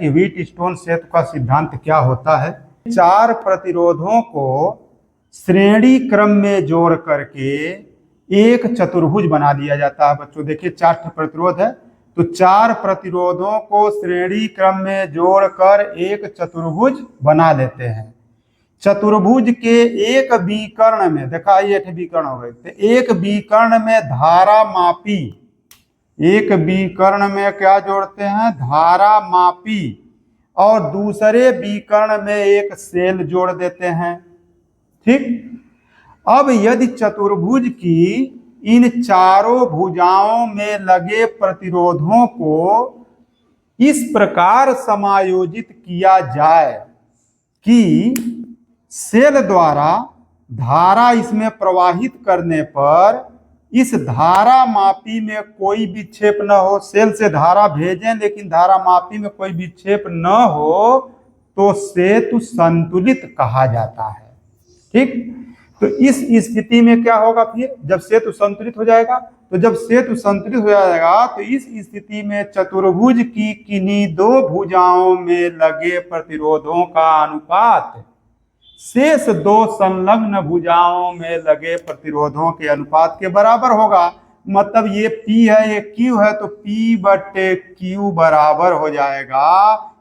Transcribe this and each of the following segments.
Wheatstone सेतु का सिद्धांत क्या होता है? चार प्रतिरोधों को श्रेणी क्रम में जोड़ करके एक चतुर्भुज बना दिया जाता है। बच्चों देखिए, चार प्रतिरोध है, तो चार प्रतिरोधों को श्रेणी क्रम में जोड़कर एक चतुर्भुज बना देते हैं। चतुर्भुज के एक विकर्ण में, देखा ये विकर्ण हो गए, तो एक विकर्ण में धारा मापी, एक विकर्ण में क्या जोड़ते हैं? धारा मापी, और दूसरे विकर्ण में एक सेल जोड़ देते हैं। ठीक। अब यदि चतुर्भुज की इन चारों भुजाओं में लगे प्रतिरोधों को इस प्रकार समायोजित किया जाए कि सेल द्वारा धारा इसमें प्रवाहित करने पर इस धारा मापी में कोई विक्षेप न हो। सेल से धारा भेजें लेकिन धारा मापी में कोई विक्षेप न हो तो सेतु संतुलित कहा जाता है। ठीक। तो इस स्थिति में क्या होगा फिर? जब सेतु संतुलित हो जाएगा, तो जब सेतु संतुलित हो जाएगा तो इस स्थिति में चतुर्भुज की किन्हीं दो भुजाओं में लगे प्रतिरोधों का अनुपात शेष दो संलग्न भुजाओं में लगे प्रतिरोधों के अनुपात के बराबर होगा। मतलब ये P है, ये Q है, तो P/Q बराबर हो जाएगा।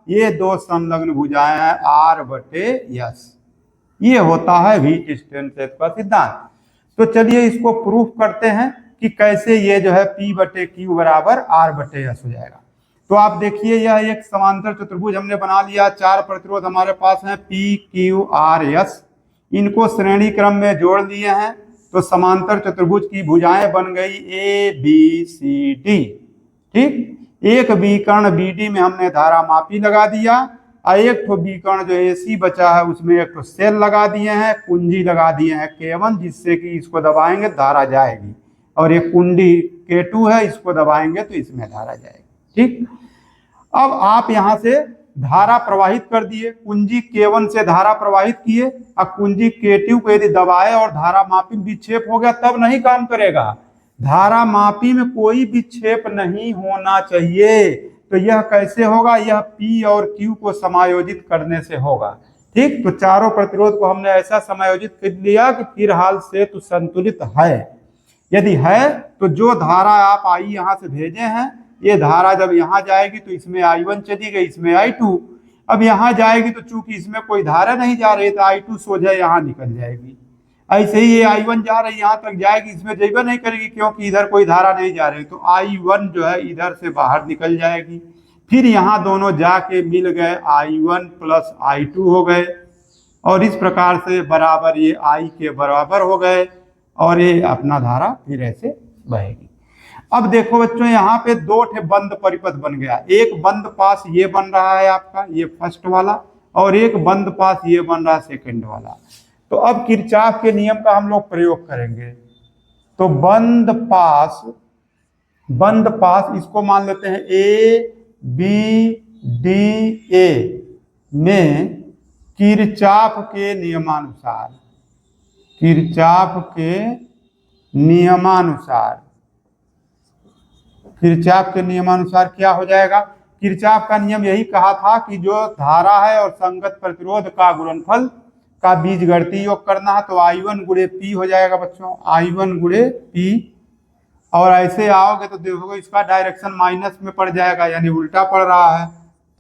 ये दो संलग्न भुजाएं हैं R/S। ये होता है व्हीटस्टोन सेतु का सिद्धांत। तो चलिए इसको प्रूफ करते हैं कि कैसे ये जो है P/Q बराबर R/S हो जाएगा। तो आप देखिए, यह एक समांतर चतुर्भुज हमने बना लिया। चार प्रतिरोध हमारे पास हैं PQRS, इनको श्रेणी क्रम में जोड़ लिए हैं, तो समांतर चतुर्भुज की भुजाएं बन गई ABCD। ठीक। एक विकर्ण BD में हमने धारा मापी लगा दिया, और एक तो विकर्ण जो AC बचा है उसमें एक तो सेल लगा दिए हैं, कुंजी लगा दिए हैं K1, जिससे कि इसको दबाएंगे धारा जाएगी, और एक कुंडी K2 है, इसको दबाएंगे तो इसमें धारा जाएगी। ठीक। अब आप यहां से धारा प्रवाहित कर दिए, कुंजी K1 से धारा प्रवाहित किए, और कुंजी K2 को यदि दबाए और धारा मापी में विक्षेप हो गया तब नहीं काम करेगा। धारा मापी में कोई विक्षेप नहीं होना चाहिए। तो यह कैसे होगा? यह P और Q को समायोजित करने से होगा। ठीक। तो चारों प्रतिरोध को हमने ऐसा समायोजित कर लिया कि फिलहाल सेतु संतुलित है। यदि है तो जो धारा आप I यहां से भेजे हैं, ये धारा जब यहाँ जाएगी तो इसमें I1 चली गई, इसमें I2। अब यहाँ जाएगी तो चूंकि इसमें कोई धारा नहीं जा रही तो I2 सोझा यहाँ निकल जाएगी। ऐसे ही ये I1 जा रही, यहाँ तक जाएगी, इसमें जइबा नहीं करेगी क्योंकि इधर कोई धारा नहीं जा रही, तो I1 जो है इधर से बाहर निकल जाएगी। फिर यहाँ दोनों जाके मिल गए, I1 प्लस I2 हो गए, और इस प्रकार से बराबर ये I के बराबर हो गए, और ये अपना धारा फिर ऐसे बहेगी। अब देखो बच्चों, यहाँ पे दो ठे बंद परिपथ बन गया। एक बंद पास ये बन रहा है आपका, ये फर्स्ट वाला, और एक बंद पास ये बन रहा है सेकंड वाला। तो अब किरचॉफ के नियम का हम लोग प्रयोग करेंगे। तो बंद पास इसको मान लेते हैं ABDA में किरचॉफ के नियमानुसार क्या हो जाएगा? किरचॉफ का नियम यही कहा था कि जो धारा है और संगत प्रतिरोध का गुणनफल का बीजगणितीय योग करना है, तो I1 गुणे P हो जाएगा बच्चों, I1 गुणे P। और ऐसे आओगे तो देखोगे इसका डायरेक्शन माइनस में पड़ जाएगा, यानी उल्टा पड़ रहा है,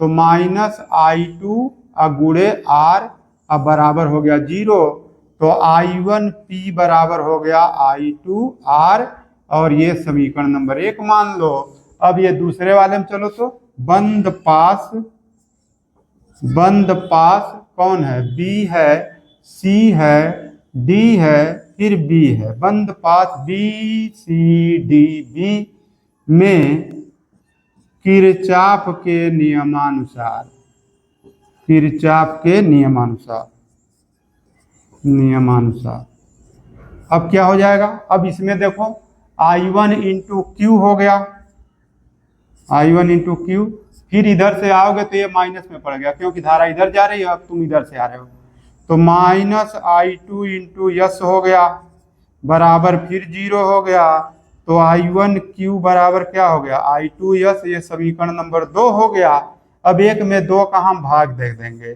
तो -I2 गुणे R अब बराबर हो गया 0। तो I1 P बराबर हो गया I2 R, और ये समीकरण नंबर 1 मान लो। अब ये दूसरे वाले में चलो, तो बंद पास कौन है? B है, C है, D है, फिर B है। बंद पास BCDB में किरचॉफ के नियमानुसार अब क्या हो जाएगा? अब इसमें देखो I1 इंटू Q हो गया, I1 इंटू Q। फिर इधर से आओगे तो ये माइनस में पड़ गया क्योंकि धारा इधर जा रही है, अब तुम इधर से आ रहे हो, तो -I2 इंटू S हो गया बराबर फिर 0 हो गया। तो I1Q बराबर क्या हो गया? I2S, ये समीकरण नंबर 2 हो गया। अब 1 में 2 का हम भाग दे देंगे,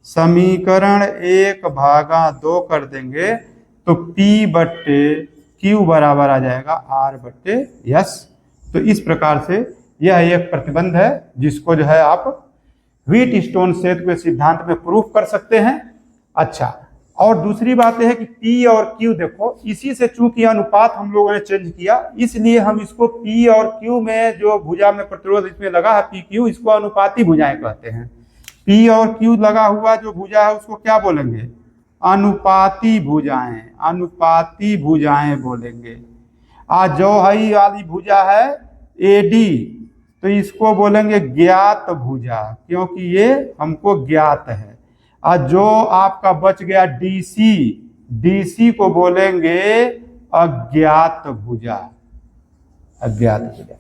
समीकरण 1 भागा 2 कर देंगे तो P बट्टे Q बराबर आ जाएगा R बट्टे S। तो इस प्रकार से यह एक प्रतिबंध है जिसको जो है आप व्हीटस्टोन सेतु के सिद्धांत में प्रूफ कर सकते हैं। अच्छा, और दूसरी बात यह है कि P और Q देखो, इसी से चूंकि अनुपात हम लोगों ने चेंज किया, इसलिए हम इसको P और Q में जो भुजा में प्रतिरोध इसमें लगा है PQ, इसको अनुपाती भुजाएं कहते हैं। P और Q लगा हुआ जो भुजा है उसको क्या बोलेंगे? अनुपाती भुजाएं, अनुपाती भुजाएं बोलेंगे। जो हई वाली भुजा है AD, तो इसको बोलेंगे ज्ञात भुजा, क्योंकि ये हमको ज्ञात है। जो आपका बच गया DC, DC को बोलेंगे अज्ञात भुजा, अज्ञात भुजा।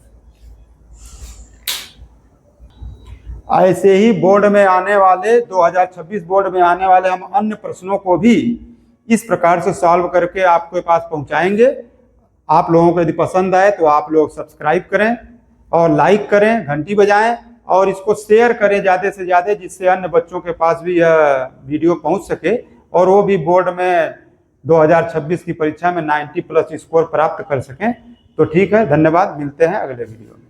ऐसे ही बोर्ड में आने वाले 2026 बोर्ड में आने वाले हम अन्य प्रश्नों को भी इस प्रकार से सॉल्व करके आपके पास पहुंचाएंगे। आप लोगों को यदि पसंद आए तो आप लोग सब्सक्राइब करें और लाइक करें, घंटी बजाएं और इसको शेयर करें ज़्यादा से ज़्यादा, जिससे अन्य बच्चों के पास भी यह वीडियो पहुंच सके और वो भी बोर्ड में 2026 की परीक्षा में 90+ स्कोर प्राप्त कर सकें। तो ठीक है, धन्यवाद, मिलते हैं अगले वीडियो में।